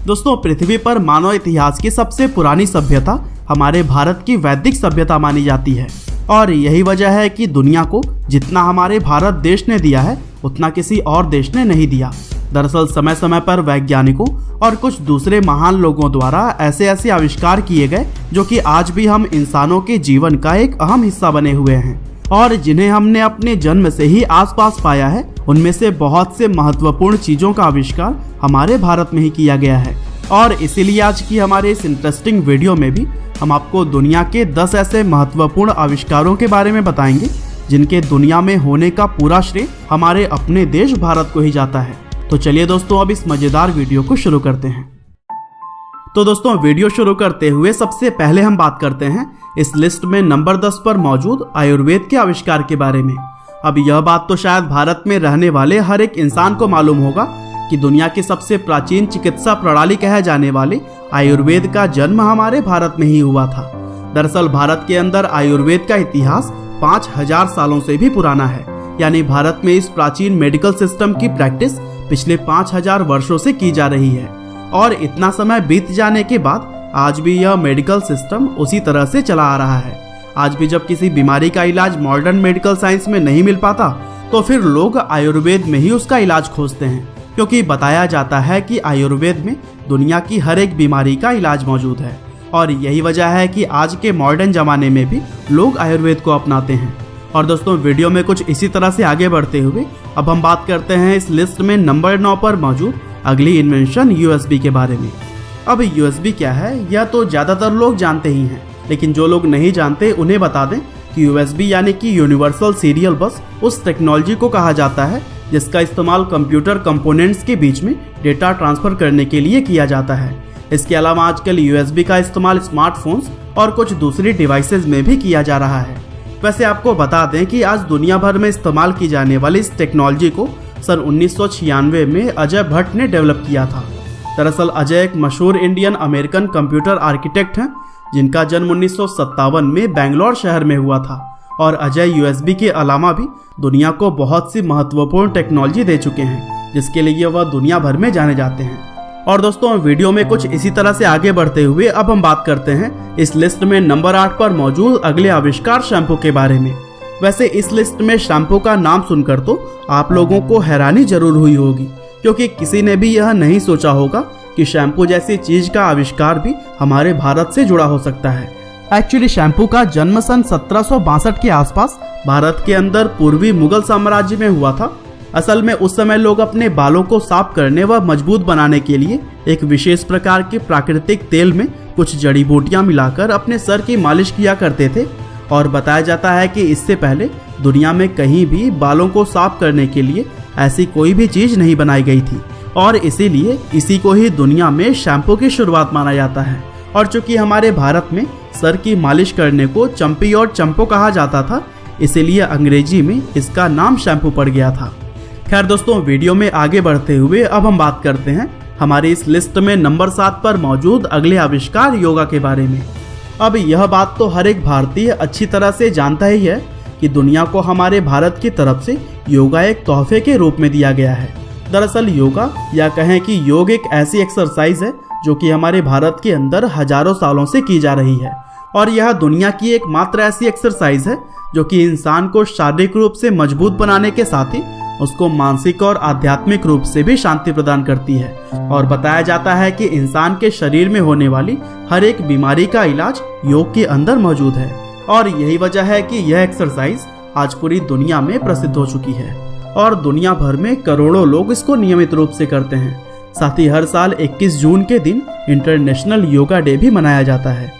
दोस्तों, पृथ्वी पर मानव इतिहास की सबसे पुरानी सभ्यता हमारे भारत की वैदिक सभ्यता मानी जाती है और यही वजह है कि दुनिया को जितना हमारे भारत देश ने दिया है उतना किसी और देश ने नहीं दिया। दरअसल समय समय पर वैज्ञानिकों और कुछ दूसरे महान लोगों द्वारा ऐसे ऐसे आविष्कार किए गए जो कि आज भी हम इंसानों के जीवन का एक अहम हिस्सा बने हुए हैं और जिन्हें हमने अपने जन्म से ही आसपास पाया है। उनमें से बहुत से महत्वपूर्ण चीजों का आविष्कार हमारे भारत में ही किया गया है और इसीलिए आज की हमारे इस इंटरेस्टिंग वीडियो में भी हम आपको दुनिया के 10 ऐसे महत्वपूर्ण आविष्कारों के बारे में बताएंगे जिनके दुनिया में होने का पूरा श्रेय हमारे अपने देश भारत को ही जाता है। तो चलिए दोस्तों, अब इस मजेदार वीडियो को शुरू करते हैं। तो दोस्तों, वीडियो शुरू करते हुए सबसे पहले हम बात करते हैं इस लिस्ट में नंबर 10 पर मौजूद आयुर्वेद के आविष्कार के बारे में। अब यह बात तो शायद भारत में रहने वाले हर एक इंसान को मालूम होगा कि दुनिया की सबसे प्राचीन चिकित्सा प्रणाली कहे जाने वाले आयुर्वेद का जन्म हमारे भारत में ही हुआ था। दरअसल भारत के अंदर आयुर्वेद का इतिहास 5000 सालों से भी पुराना है, यानी भारत में इस प्राचीन मेडिकल सिस्टम की प्रैक्टिस पिछले 5000 वर्षों से की जा रही है और इतना समय बीत जाने के बाद आज भी यह मेडिकल सिस्टम उसी तरह से चला आ रहा है। आज भी जब किसी बीमारी का इलाज मॉडर्न मेडिकल साइंस में नहीं मिल पाता तो फिर लोग आयुर्वेद में ही उसका इलाज खोजते हैं, क्योंकि बताया जाता है कि आयुर्वेद में दुनिया की हर एक बीमारी का इलाज मौजूद है और यही वजह है कि आज के मॉडर्न जमाने में भी लोग आयुर्वेद को अपनाते हैं। और दोस्तों, वीडियो में कुछ इसी तरह से आगे बढ़ते हुए अब हम बात करते हैं इस लिस्ट में नंबर 9 पर मौजूद अगली इन्वेंशन यूएसबी के बारे में। अब यूएसबी क्या है यह तो ज्यादातर लोग जानते ही हैं, लेकिन जो लोग नहीं जानते उन्हें बता दें कि यूएसबी यानी कि यूनिवर्सल सीरियल बस उस टेक्नोलॉजी को कहा जाता है जिसका इस्तेमाल कंप्यूटर कंपोनेंट्स के बीच में डेटा ट्रांसफर करने के लिए किया जाता है। इसके अलावा आजकल यूएसबी का इस्तेमाल स्मार्टफोन्स और कुछ दूसरी डिवाइसेज में भी किया जा रहा है। वैसे आपको बता दें कि आज दुनिया भर में इस्तेमाल की जाने वाली इस टेक्नोलॉजी को सन 1996 में अजय भट्ट ने डेवलप किया था। दरअसल अजय एक मशहूर इंडियन अमेरिकन कंप्यूटर आर्किटेक्ट हैं जिनका जन्म 1957 में बेंगलोर शहर में हुआ था और अजय यूएसबी के अलावा भी दुनिया को बहुत सी महत्वपूर्ण टेक्नोलॉजी दे चुके हैं जिसके लिए वह दुनिया भर में जाने जाते हैं। और दोस्तों, वीडियो में कुछ इसी तरह से आगे बढ़ते हुए अब हम बात करते हैं इस लिस्ट में नंबर 8 पर मौजूद अगले आविष्कार शैम्पू के बारे में। वैसे इस लिस्ट में शैम्पू का नाम सुनकर तो आप लोगों को हैरानी जरूर हुई होगी, क्योंकि किसी ने भी यह नहीं सोचा होगा कि शैम्पू जैसी चीज का आविष्कार भी हमारे भारत से जुड़ा हो सकता है। एक्चुअली शैम्पू का जन्म सन 1762 के आसपास भारत के अंदर पूर्वी मुगल साम्राज्य में हुआ था। असल में उस समय लोग अपने बालों को साफ करने व मजबूत बनाने के लिए एक विशेष प्रकार के प्राकृतिक तेल में कुछ जड़ी बूटियां मिलाकर अपने सर की मालिश किया करते थे और बताया जाता है कि इससे पहले दुनिया में कहीं भी बालों को साफ करने के लिए ऐसी कोई भी चीज नहीं बनाई गई थी और इसीलिए इसी को ही दुनिया में शैम्पू की शुरुआत माना जाता है। और चूंकि हमारे भारत में सर की मालिश करने को चंपी और चंपो कहा जाता था, इसीलिए अंग्रेजी में इसका नाम शैम्पू पड़ गया था। खैर दोस्तों, वीडियो में आगे बढ़ते हुए अब हम बात करते हैं हमारी इस लिस्ट में नंबर 7 पर मौजूद अगले आविष्कार योगा के बारे में। अब यह बात तो हर एक भारतीय अच्छी तरह से जानता ही है कि दुनिया को हमारे भारत की तरफ से योगा एक तोहफे के रूप में दिया गया है। दरअसल योगा या कहें कि योग एक ऐसी एक्सरसाइज है जो कि हमारे भारत के अंदर हजारों सालों से की जा रही है और यह दुनिया की एकमात्र ऐसी एक्सरसाइज है जो कि इंसान को शारीरिक रूप से मजबूत बनाने के साथ ही उसको मानसिक और आध्यात्मिक रूप से भी शांति प्रदान करती है। और बताया जाता है कि इंसान के शरीर में होने वाली हर एक बीमारी का इलाज योग के अंदर मौजूद है और यही वजह है कि यह एक्सरसाइज आज पूरी दुनिया में प्रसिद्ध हो चुकी है और दुनिया भर में करोड़ों लोग इसको नियमित रूप से करते हैं। साथ ही हर साल 21 जून के दिन इंटरनेशनल योगा डे भी मनाया जाता है।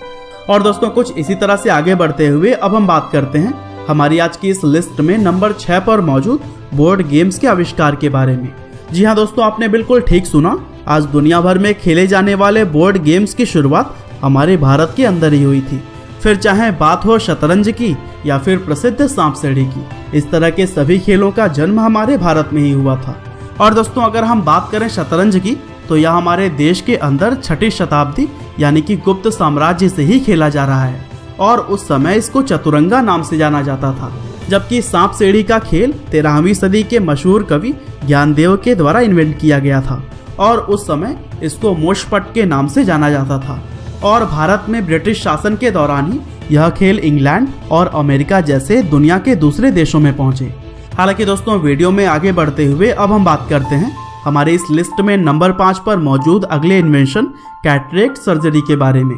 और दोस्तों, कुछ इसी तरह से आगे बढ़ते हुए अब हम बात करते हैं हमारी आज की इस लिस्ट में नंबर 6 पर मौजूद बोर्ड गेम्स के आविष्कार के बारे में। जी हाँ दोस्तों, आपने बिल्कुल ठीक सुना। आज दुनिया भर में खेले जाने वाले बोर्ड गेम्स की शुरुआत हमारे भारत के अंदर ही हुई थी। फिर चाहे बात हो शतरंज की या फिर प्रसिद्ध सांप सीढ़ी की, इस तरह के सभी खेलों का जन्म हमारे भारत में ही हुआ था। और दोस्तों, अगर हम बात करें शतरंज की तो यह हमारे देश के अंदर 6ठी शताब्दी यानी कि गुप्त साम्राज्य से ही खेला जा रहा है और उस समय इसको चतुरंगा नाम से जाना जाता था। जबकि सांप सीढ़ी का खेल 13वीं सदी के मशहूर कवि ज्ञानदेव के द्वारा इन्वेंट किया गया था और उस समय इसको मुशपट के नाम से जाना जाता था। और भारत में ब्रिटिश शासन के दौरान ही यह खेल इंग्लैंड और अमेरिका जैसे दुनिया के दूसरे देशों में पहुंचे। हालांकि दोस्तों, वीडियो में आगे बढ़ते हुए अब हम बात करते हैं हमारे इस लिस्ट में नंबर 5 पर मौजूद अगले इन्वेंशन कैटरेक्ट सर्जरी के बारे में।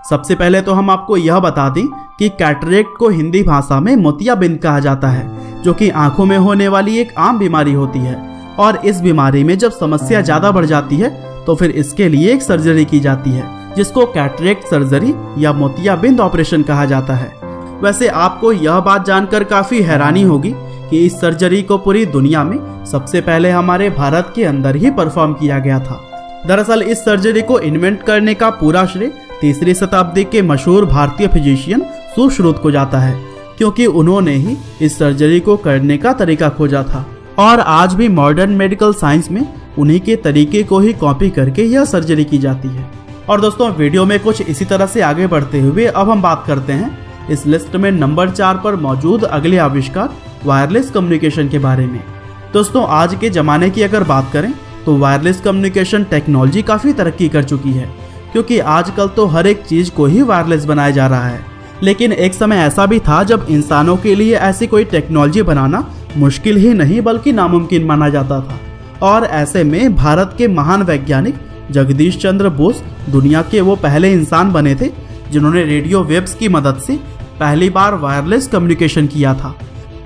सबसे पहले तो हम आपको यह बता दें कि कैटरेक्ट को हिंदी भाषा में मोतियाबिंद कहा जाता है, जो कि आंखों में होने वाली एक आम बीमारी होती है। और इस बीमारी में जब समस्या ज़्यादा बढ़ जाती है तो फिर इसके लिए एक सर्जरी की जाती है, जिसको कैटरेक्ट सर्जरी या मोतियाबिंद ऑपरेशन कहा जाता है। वैसे आपको यह बात जानकर काफ़ी हैरानी होगी कि इस सर्जरी को पूरी दुनिया में सबसे पहले हमारे भारत के अंदर ही परफॉर्म किया गया था। दरअसल इस सर्जरी को इन्वेंट करने का पूरा श्रेय 3री शताब्दी के मशहूर भारतीय फिजिशियन सुश्रुत को जाता है, क्योंकि उन्होंने ही इस सर्जरी को करने का तरीका खोजा था। और आज भी मॉडर्न मेडिकल साइंस में उन्हीं के तरीके को ही कॉपी करके यह सर्जरी की जाती है। और दोस्तों, वीडियो में कुछ इसी तरह से आगे बढ़ते हुए अब हम बात करते हैं इस लिस्ट में नंबर 4 पर मौजूद अगले आविष्कार वायरलेस कम्युनिकेशन के बारे में। दोस्तों, आज के ज़माने की अगर बात करें तो वायरलेस कम्युनिकेशन टेक्नोलॉजी काफ़ी तरक्की कर चुकी है, क्योंकि आजकल तो हर एक चीज़ को ही वायरलेस बनाया जा रहा है। लेकिन एक समय ऐसा भी था जब इंसानों के लिए ऐसी कोई टेक्नोलॉजी बनाना मुश्किल ही नहीं बल्कि नामुमकिन माना जाता था। और ऐसे में भारत के महान वैज्ञानिक जगदीश चंद्र बोस दुनिया के वो पहले इंसान बने थे जिन्होंने रेडियो वेव्स की मदद से पहली बार वायरलेस कम्युनिकेशन किया था।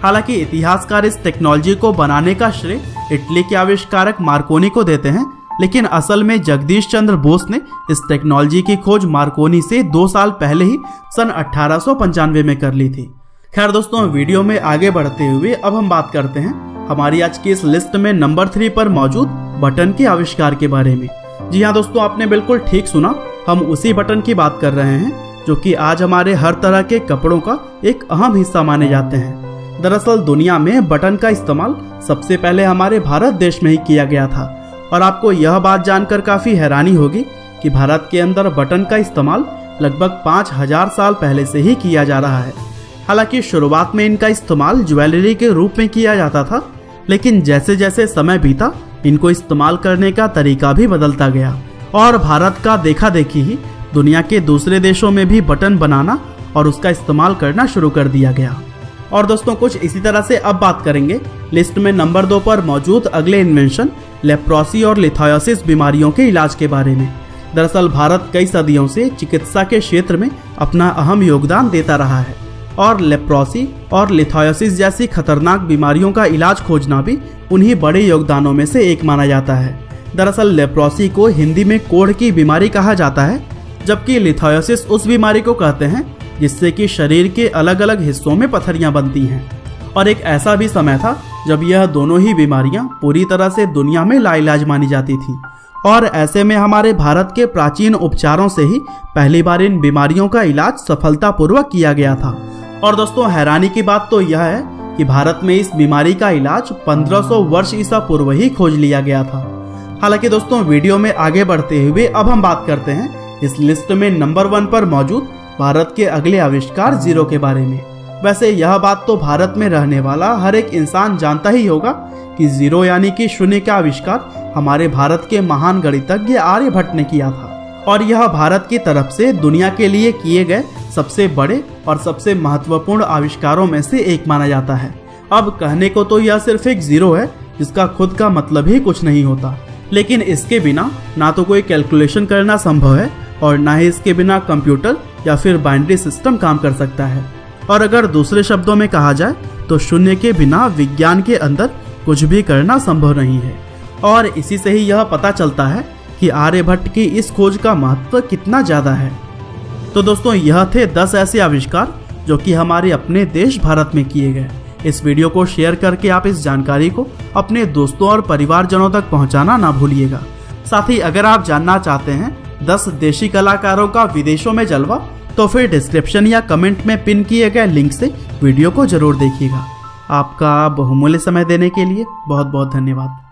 हालांकि इतिहासकार इस टेक्नोलॉजी को बनाने का श्रेय इटली के आविष्कारक मार्कोनी को देते हैं, लेकिन असल में जगदीश चंद्र बोस ने इस टेक्नोलॉजी की खोज मार्कोनी से 2 साल पहले ही सन 1895 में कर ली थी। खैर दोस्तों, वीडियो में आगे बढ़ते हुए अब हम बात करते हैं हमारी आज की इस लिस्ट में नंबर 3 पर मौजूद बटन के आविष्कार के बारे में। जी हाँ दोस्तों, आपने बिल्कुल ठीक सुना, हम उसी बटन की बात कर रहे हैं जो कि आज हमारे हर तरह के कपड़ों का एक अहम हिस्सा माने जाते हैं। दरअसल दुनिया में बटन का इस्तेमाल सबसे पहले हमारे भारत देश में ही किया गया था। और आपको यह बात जानकर काफ़ी हैरानी होगी कि भारत के अंदर बटन का इस्तेमाल लगभग 5000 साल पहले से ही किया जा रहा है। हालांकि शुरुआत में इनका इस्तेमाल ज्वेलरी के रूप में किया जाता था, लेकिन जैसे जैसे समय बीता इनको इस्तेमाल करने का तरीका भी बदलता गया और भारत का देखा देखी ही दुनिया के दूसरे देशों में भी बटन बनाना और उसका इस्तेमाल करना शुरू कर दिया गया। और दोस्तों, कुछ इसी तरह से अब बात करेंगे लिस्ट में नंबर 2 पर मौजूद अगले इन्वेंशन लेप्रोसी और लिथायोसिस बीमारियों के इलाज के बारे में। दरअसल भारत कई सदियों से चिकित्सा के क्षेत्र में अपना अहम योगदान देता रहा है और लेप्रोसी और लिथायोसिस जैसी खतरनाक बीमारियों का इलाज खोजना भी उन्हीं बड़े योगदानों में से एक माना जाता है। दरअसल लेप्रोसी को हिंदी में कोढ़ की बीमारी कहा जाता है, जबकि लिथायोसिस उस बीमारी को कहते हैं जिससे कि शरीर के अलग अलग हिस्सों में पथरियां बनती हैं। और एक ऐसा भी समय था जब यह दोनों ही बीमारियां पूरी तरह से दुनिया में लाइलाज मानी जाती थीं। और ऐसे में हमारे भारत के प्राचीन उपचारों से ही पहली बार इन बीमारियों का इलाज सफलतापूर्वक किया गया था। और दोस्तों, हैरानी की बात तो यह है कि भारत में इस बीमारी का इलाज 1500 वर्ष ईसा पूर्व ही खोज लिया गया था। हालांकि दोस्तों, वीडियो में आगे बढ़ते हुए अब हम बात करते हैं इस लिस्ट में नंबर 1 पर मौजूद भारत के अगले आविष्कार जीरो के बारे में। वैसे यह बात तो भारत में रहने वाला हर एक इंसान जानता ही होगा कि जीरो यानी कि शून्य का आविष्कार हमारे भारत के महान गणितज्ञ आर्यभट्ट ने किया था। और यह भारत की तरफ से दुनिया के लिए किए गए सबसे बड़े और सबसे महत्वपूर्ण आविष्कारों में से एक माना जाता है। अब कहने को तो यह सिर्फ एक जीरो है जिसका खुद का मतलब ही कुछ नहीं होता, लेकिन इसके बिना ना तो कोई कैलकुलेशन करना संभव है और ना ही इसके बिना कंप्यूटर या फिर बाइनरी सिस्टम काम कर सकता है। और अगर दूसरे शब्दों में कहा जाए तो शून्य के बिना विज्ञान के अंदर कुछ भी करना संभव नहीं है। और इसी से ही यह पता चलता है कि आर्यभट्ट की इस खोज का महत्व कितना ज़्यादा है। तो दोस्तों, यह थे 10 ऐसे आविष्कार जो कि हमारे अपने देश भारत में किए गए। इस वीडियो को शेयर करके आप इस जानकारी को अपने दोस्तों और परिवारजनों तक पहुंचाना ना भूलिएगा। साथ ही अगर आप जानना चाहते हैं 10 देशी कलाकारों का विदेशों में जलवा, तो फिर डिस्क्रिप्शन या कमेंट में पिन किए गए लिंक से वीडियो को जरूर देखिएगा। आपका बहुमूल्य समय देने के लिए बहुत बहुत धन्यवाद।